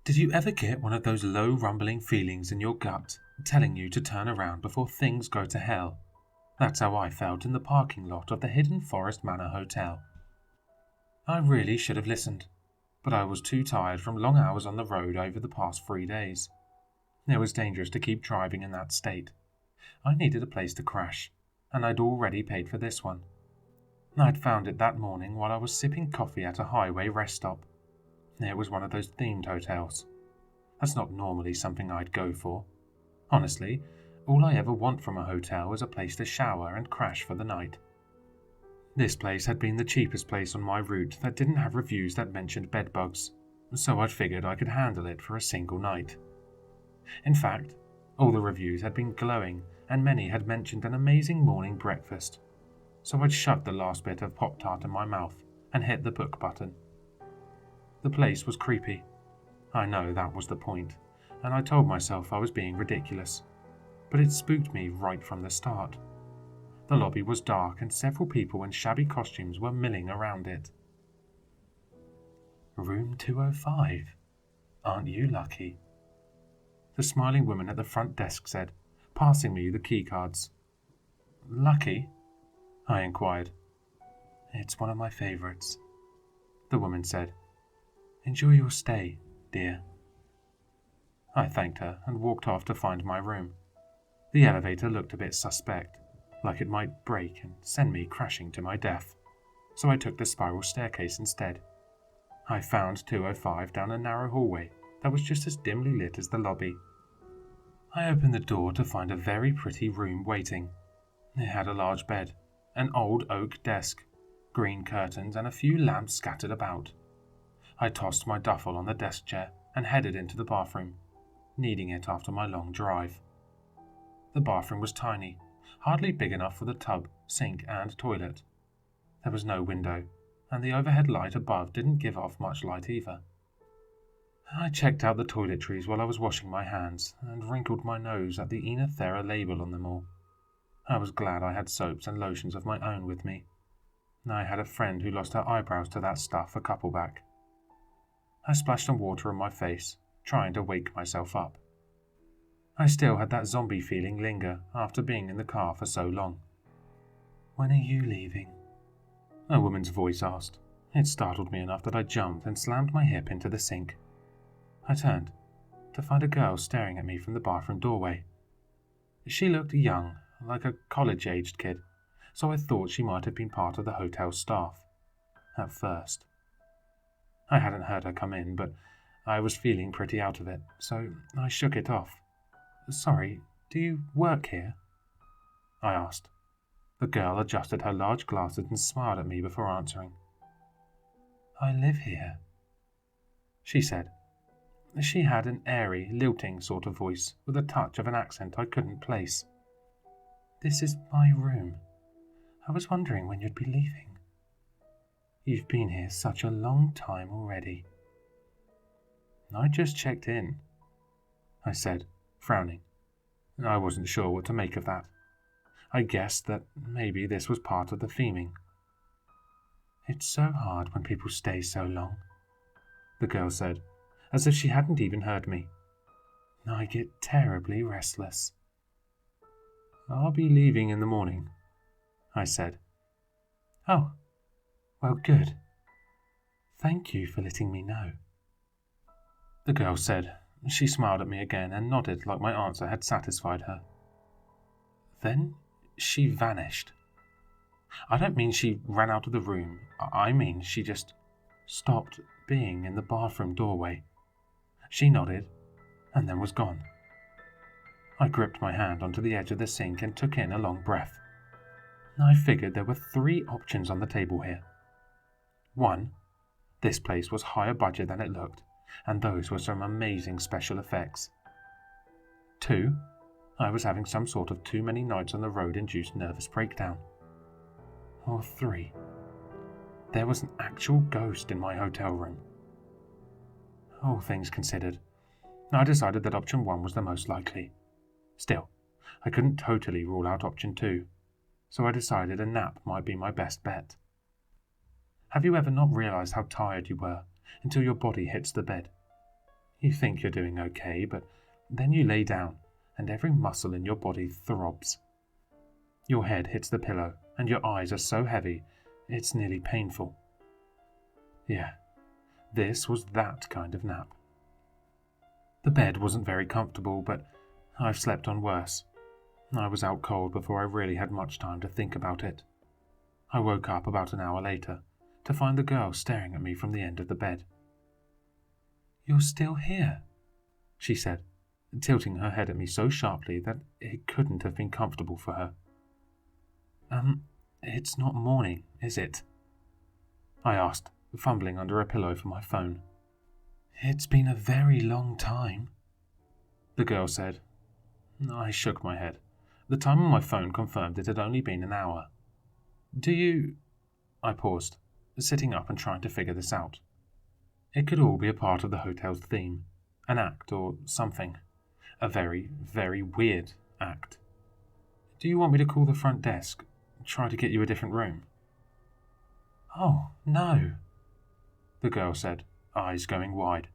Did you ever get one of those low rumbling feelings in your gut telling you to turn around before things go to hell? That's how I felt in the parking lot of the Hidden Forest Manor Hotel. I really should have listened, but I was too tired from long hours on the road over the past 3 days. It was dangerous to keep driving in that state. I needed a place to crash, and I'd already paid for this one. I'd found it that morning while I was sipping coffee at a highway rest stop. It was one of those themed hotels. That's not normally something I'd go for. Honestly, all I ever want from a hotel is a place to shower and crash for the night. This place had been the cheapest place on my route that didn't have reviews that mentioned bedbugs, so I'd figured I could handle it for a single night. In fact, all the reviews had been glowing and many had mentioned an amazing morning breakfast, so I'd shoved the last bit of Pop-Tart in my mouth and hit the book button. The place was creepy. I know that was the point, and I told myself I was being ridiculous, but it spooked me right from the start. The lobby was dark and several people in shabby costumes were milling around it. Room 205. Aren't you lucky? The smiling woman at the front desk said, passing me the keycards. Lucky? I inquired. It's one of my favorites, the woman said. Enjoy your stay, dear. I thanked her and walked off to find my room. The elevator looked a bit suspect, like it might break and send me crashing to my death, so I took the spiral staircase instead. I found 205 down a narrow hallway that was just as dimly lit as the lobby. I opened the door to find a very pretty room waiting. It had a large bed, an old oak desk, green curtains, and a few lamps scattered about. I tossed my duffel on the desk chair and headed into the bathroom, needing it after my long drive. The bathroom was tiny, hardly big enough for the tub, sink, and toilet. There was no window, and the overhead light above didn't give off much light either. I checked out the toiletries while I was washing my hands and wrinkled my nose at the Enethera label on them all. I was glad I had soaps and lotions of my own with me. I had a friend who lost her eyebrows to that stuff a couple back. I splashed some water on my face, trying to wake myself up. I still had that zombie feeling linger after being in the car for so long. When are you leaving? A woman's voice asked. It startled me enough that I jumped and slammed my hip into the sink. I turned to find a girl staring at me from the bathroom doorway. She looked young, like a college-aged kid, so I thought she might have been part of the hotel staff. At first. I hadn't heard her come in, but I was feeling pretty out of it, so I shook it off. Sorry, do you work here? I asked. The girl adjusted her large glasses and smiled at me before answering. I live here, she said. She had an airy, lilting sort of voice with a touch of an accent I couldn't place. This is my room. I was wondering when you'd be leaving. You've been here such a long time already. I just checked in, I said, frowning. I wasn't sure what to make of that. I guessed that maybe this was part of the theming. It's so hard when people stay so long, the girl said, as if she hadn't even heard me. I get terribly restless. I'll be leaving in the morning, I said. Oh, well, good. Thank you for letting me know, the girl said. She smiled at me again and nodded like my answer had satisfied her. Then she vanished. I don't mean she ran out of the room. I mean she just stopped being in the bathroom doorway. She nodded and then was gone. I gripped my hand onto the edge of the sink and took in a long breath. I figured there were 3 options on the table here. 1, this place was higher budget than it looked, and those were some amazing special effects. 2, I was having some sort of too many nights on the road induced nervous breakdown. Or 3, there was an actual ghost in my hotel room. All things considered, I decided that option 1 was the most likely. Still, I couldn't totally rule out option 2, so I decided a nap might be my best bet. Have you ever not realized how tired you were until your body hits the bed? You think you're doing okay, but then you lay down and every muscle in your body throbs. Your head hits the pillow and your eyes are so heavy it's nearly painful. Yeah, this was that kind of nap. The bed wasn't very comfortable, but I've slept on worse. I was out cold before I really had much time to think about it. I woke up about an hour later to find the girl staring at me from the end of the bed. "You're still here," she said, tilting her head at me so sharply that it couldn't have been comfortable for her. It's not morning, is it?" I asked, fumbling under a pillow for my phone. "It's been a very long time," the girl said. I shook my head. The time on my phone confirmed it had only been an hour. "Do you—" I paused, sitting up and trying to figure this out. It could all be a part of the hotel's theme, an act or something. A very, very weird act. "Do you want me to call the front desk? Try to get you a different room?" "Oh, no," the girl said, eyes going wide.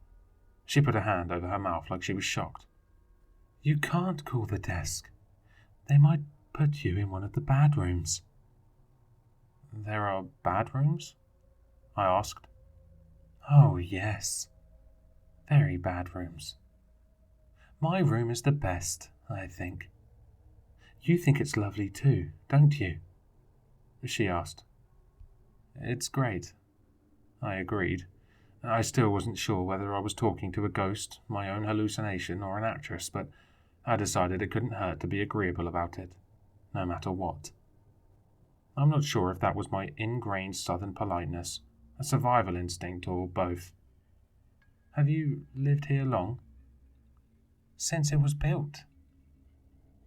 She put a hand over her mouth like she was shocked. "You can't call the desk. They might put you in one of the bad rooms." "There are bad rooms?" I asked. "Oh, yes. Very bad rooms. My room is the best, I think. You think it's lovely too, don't you?" she asked. "It's great," I agreed. I still wasn't sure whether I was talking to a ghost, my own hallucination, or an actress, but I decided it couldn't hurt to be agreeable about it, no matter what. I'm not sure if that was my ingrained southern politeness, a survival instinct, or both. "Have you lived here long?" "Since it was built,"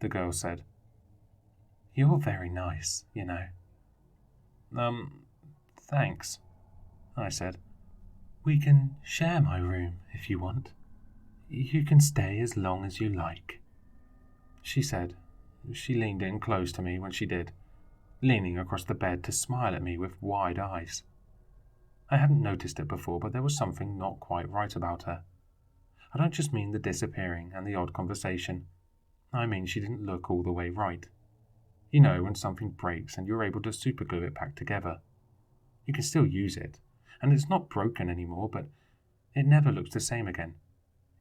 the girl said. "You're very nice, you know." Thanks," I said. "We can share my room if you want. You can stay as long as you like," she said. She leaned in close to me when she did, leaning across the bed to smile at me with wide eyes. I hadn't noticed it before, but there was something not quite right about her. I don't just mean the disappearing and the odd conversation. I mean she didn't look all the way right. You know, when something breaks and you're able to superglue it back together. You can still use it, and it's not broken anymore, but it never looks the same again.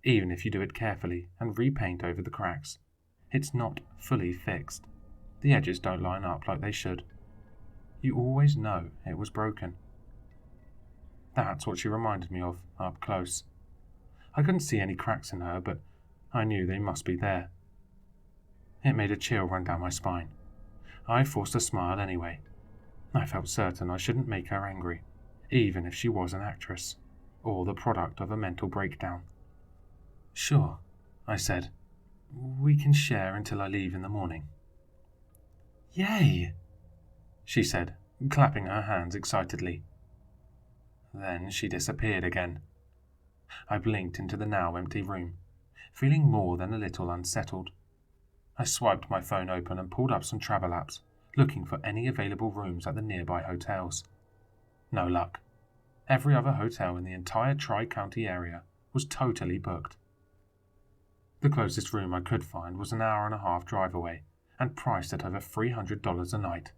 Even if you do it carefully and repaint over the cracks, it's not fully fixed. The edges don't line up like they should. You always know it was broken. That's what she reminded me of, up close. I couldn't see any cracks in her, but I knew they must be there. It made a chill run down my spine. I forced a smile anyway. I felt certain I shouldn't make her angry, even if she was an actress, or the product of a mental breakdown. "Sure," I said. "We can share until I leave in the morning." "Yay!" she said, clapping her hands excitedly. Then she disappeared again. I blinked into the now empty room, feeling more than a little unsettled. I swiped my phone open and pulled up some travel apps, looking for any available rooms at the nearby hotels. No luck. Every other hotel in the entire Tri-County area was totally booked. The closest room I could find was an hour-and-a-half drive away and priced at over $300 a night.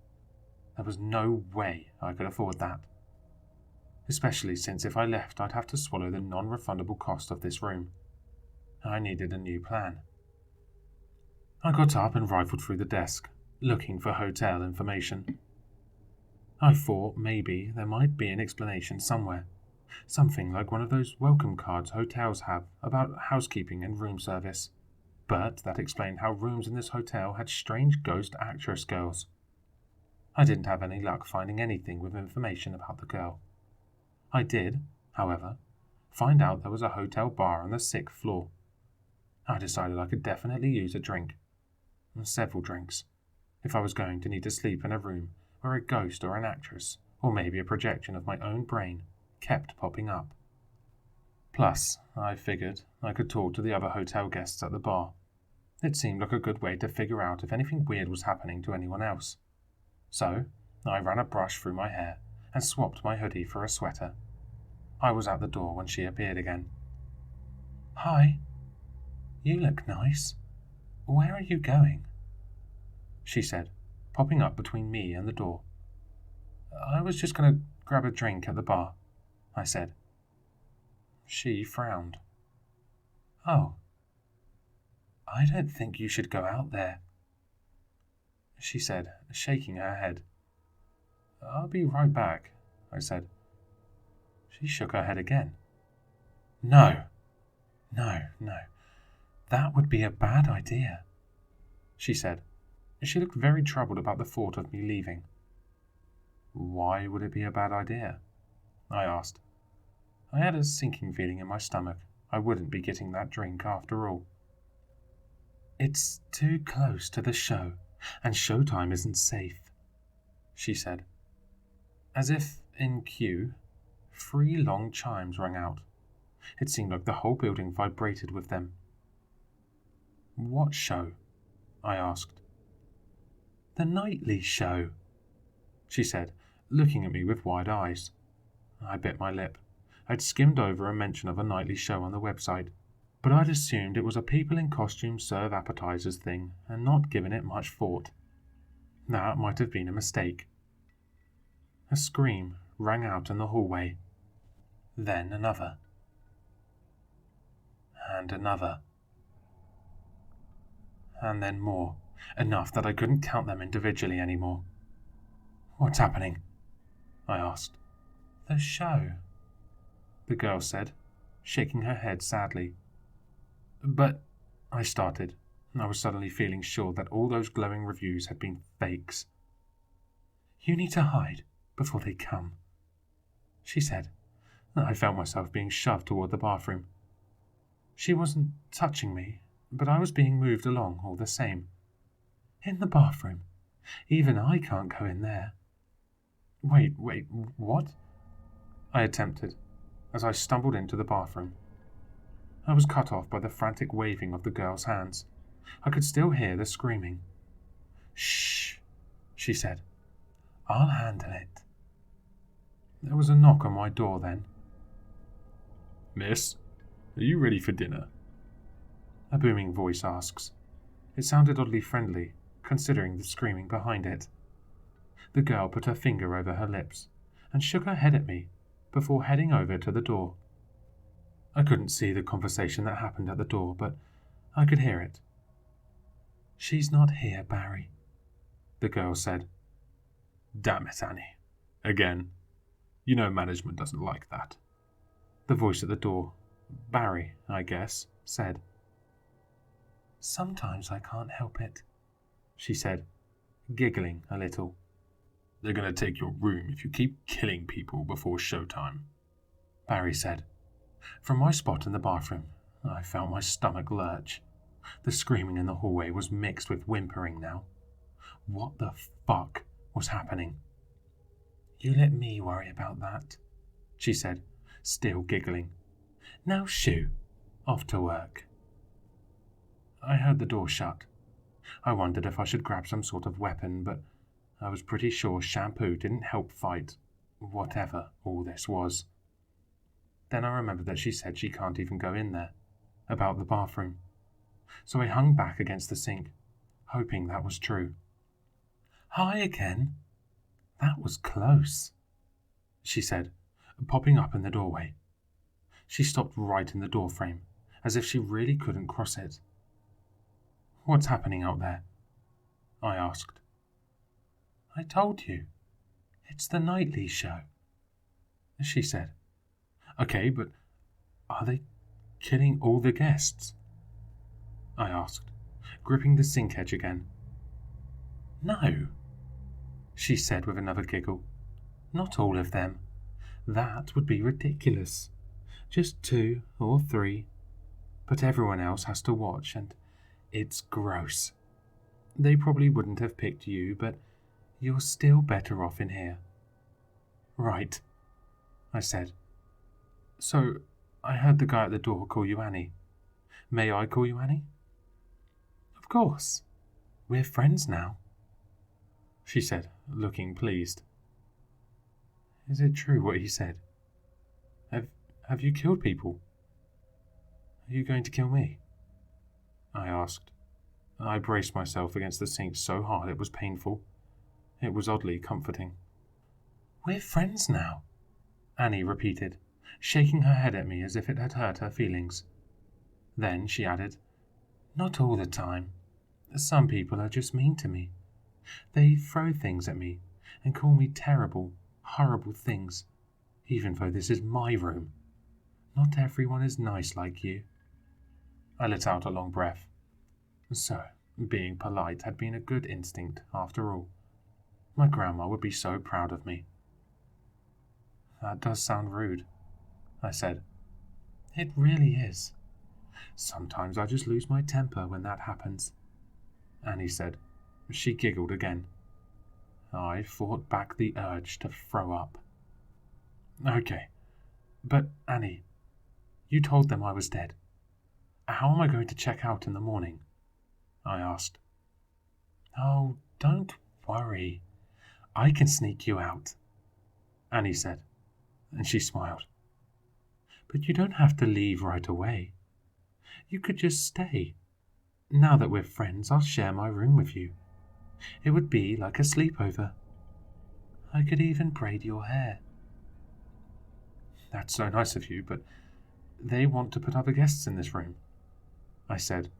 There was no way I could afford that. Especially since if I left I'd have to swallow the non-refundable cost of this room. I needed a new plan. I got up and rifled through the desk, looking for hotel information. I thought maybe there might be an explanation somewhere, something like one of those welcome cards hotels have about housekeeping and room service, but that explained how rooms in this hotel had strange ghost actress girls. I didn't have any luck finding anything with information about the girl. I did, however, find out there was a hotel bar on the 6th floor. I decided I could definitely use a drink, several drinks, if I was going to need to sleep in a room where a ghost or an actress, or maybe a projection of my own brain, kept popping up. Plus, I figured I could talk to the other hotel guests at the bar. It seemed like a good way to figure out if anything weird was happening to anyone else. So, I ran a brush through my hair and swapped my hoodie for a sweater. I was at the door when she appeared again. Hi, you look nice. Where are you going? She said, popping up between me and the door. I was just going to grab a drink at the bar, I said. She frowned. Oh, I don't think you should go out there, she said, shaking her head. I'll be right back, I said. She shook her head again. No, that would be a bad idea, she said. She looked very troubled about the thought of me leaving. Why would it be a bad idea? I asked. I had a sinking feeling in my stomach. I wouldn't be getting that drink after all. It's too close to the show, and showtime isn't safe, she said. As if, in cue, 3 long chimes rang out. It seemed like the whole building vibrated with them. What show? I asked. The nightly show, she said, looking at me with wide eyes. I bit my lip. I'd skimmed over a mention of a nightly show on the website, but I'd assumed it was a people in costumes serve appetizers thing and not given it much thought. That might have been a mistake. A scream rang out in the hallway. Then another. And another. And then more, enough that I couldn't count them individually anymore. What's happening? I asked. The show, the girl said, shaking her head sadly. But, I started. I was suddenly feeling sure that all those glowing reviews had been fakes. You need to hide before they come, she said. I felt myself being shoved toward the bathroom. She wasn't touching me, but I was being moved along all the same. In the bathroom. Even I can't go in there. Wait, what? I attempted, as I stumbled into the bathroom. I was cut off by the frantic waving of the girl's hands. I could still hear the screaming. Shh, she said. I'll handle it. There was a knock on my door then. Miss, are you ready for dinner? A booming voice asks. It sounded oddly friendly, considering the screaming behind it. The girl put her finger over her lips and shook her head at me before heading over to the door. I couldn't see the conversation that happened at the door, but I could hear it. She's not here, Barry, the girl said. Damn it, Annie. Again. You know management doesn't like that. The voice at the door, Barry, I guess, said. Sometimes I can't help it, she said, giggling a little. They're going to take your room if you keep killing people before showtime, Barry said. From my spot in the bathroom, I felt my stomach lurch. The screaming in the hallway was mixed with whimpering now. What the fuck was happening? You let me worry about that, she said, still giggling. Now shoo, off to work. I heard the door shut. I wondered if I should grab some sort of weapon, but I was pretty sure shampoo didn't help fight whatever all this was. Then I remembered that she said she can't even go in there, about the bathroom. So I hung back against the sink, hoping that was true. Hi again. That was close, she said, popping up in the doorway. She stopped right in the doorframe, as if she really couldn't cross it. What's happening out there? I asked. I told you. It's the nightly show, she said. Okay, but are they killing all the guests? I asked, gripping the sink edge again. No, she said with another giggle. Not all of them. That would be ridiculous. Just 2 or 3. But everyone else has to watch, and it's gross. They probably wouldn't have picked you, but you're still better off in here. Right, I said. So, I heard the guy at the door call you Annie. May I call you Annie? Of course. We're friends now, she said, looking pleased. Is it true what he said? Have you killed people? Are you going to kill me? I asked. I braced myself against the sink so hard it was painful. It was oddly comforting. We're friends now, Annie repeated, shaking her head at me as if it had hurt her feelings. Then she added, Not all the time. Some people are just mean to me. They throw things at me and call me terrible, horrible things, even though this is my room. Not everyone is nice like you. I let out a long breath. So, being polite had been a good instinct after all. My grandma would be so proud of me. That does sound rude, I said. It really is. Sometimes I just lose my temper when that happens, Annie said. She giggled again. I fought back the urge to throw up. Okay, but Annie, you told them I was dead. How am I going to check out in the morning? I asked. Oh, don't worry. I can sneak you out, Annie said, and she smiled. But you don't have to leave right away. You could just stay. Now that we're friends, I'll share my room with you. It would be like a sleepover. I could even braid your hair. That's so nice of you, but they want to put other guests in this room, I said,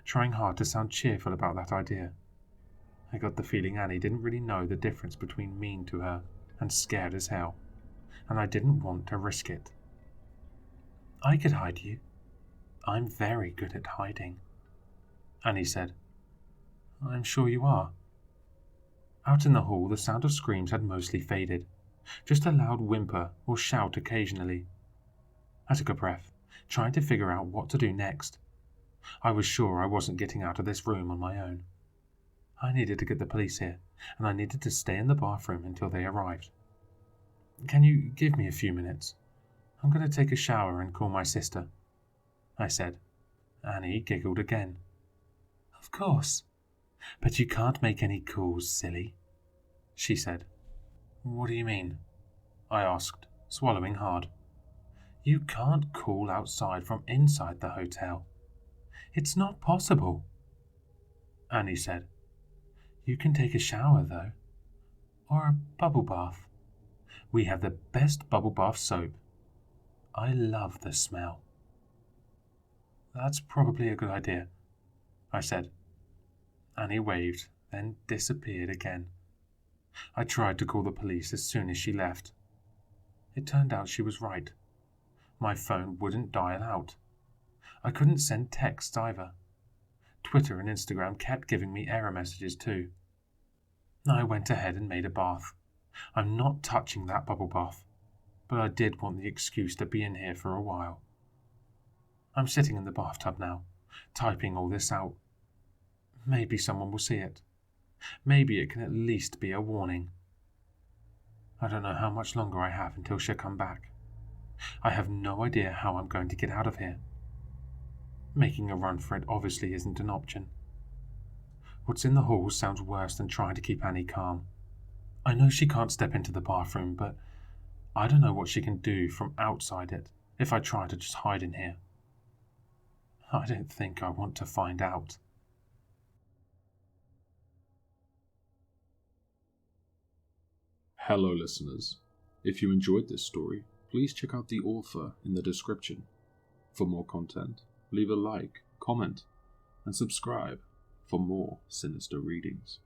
trying hard to sound cheerful about that idea. I got the feeling Annie didn't really know the difference between mean to her and scared as hell, and I didn't want to risk it. I could hide you. I'm very good at hiding, Annie said. I'm sure you are. Out in the hall, the sound of screams had mostly faded, just a loud whimper or shout occasionally. I took a breath, trying to figure out what to do next. I was sure I wasn't getting out of this room on my own. I needed to get the police here, and I needed to stay in the bathroom until they arrived. Can you give me a few minutes? I'm going to take a shower and call my sister, I said. Annie giggled again. Of course. But you can't make any calls, silly, she said. What do you mean? I asked, swallowing hard. You can't call outside from inside the hotel. It's not possible, Annie said. You can take a shower, though. Or a bubble bath. We have the best bubble bath soap. I love the smell. That's probably a good idea, I said. Annie waved, then disappeared again. I tried to call the police as soon as she left. It turned out she was right. My phone wouldn't dial out. I couldn't send texts either. Twitter and Instagram kept giving me error messages too. I went ahead and made a bath. I'm not touching that bubble bath, but I did want the excuse to be in here for a while. I'm sitting in the bathtub now, typing all this out. Maybe someone will see it. Maybe it can at least be a warning. I don't know how much longer I have until she'll come back. I have no idea how I'm going to get out of here. Making a run for it obviously isn't an option. What's in the hall sounds worse than trying to keep Annie calm. I know she can't step into the bathroom, but I don't know what she can do from outside it if I try to just hide in here. I don't think I want to find out. Hello, listeners. If you enjoyed this story, please check out the author in the description. For more content, leave a like, comment, and subscribe for more sinister readings.